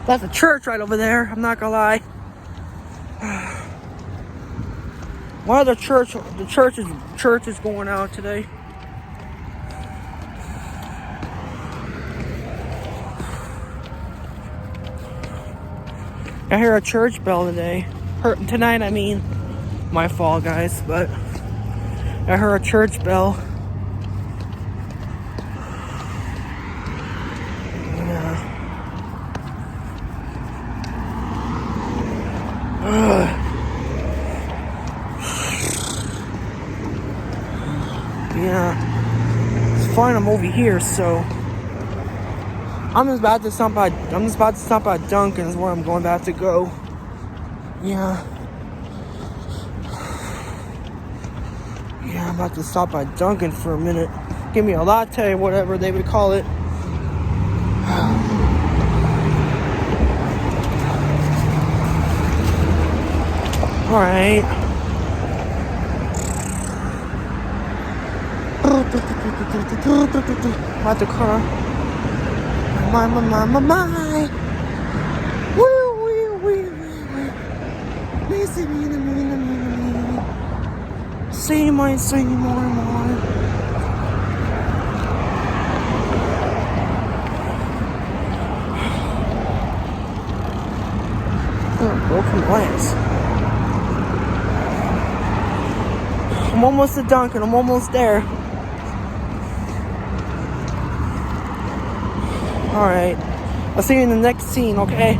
That's a church right over there. I'm not gonna lie. One of the church is going out today. I hear a church bell today. Tonight, I mean. My fault, guys, but I heard a church bell. Yeah. Yeah. It's fine. I'm over here, so I'm just about to stop at Dunkin'. Is where I'm going about to go. Yeah. Yeah, I'm about to stop at Dunkin' for a minute. Give me a latte, whatever they would call it. Alright. About the car. My. Wee. Say more. Broken glass. I'm almost at Dunkin'. I'm almost there. Alright. I'll see you in the next scene, okay?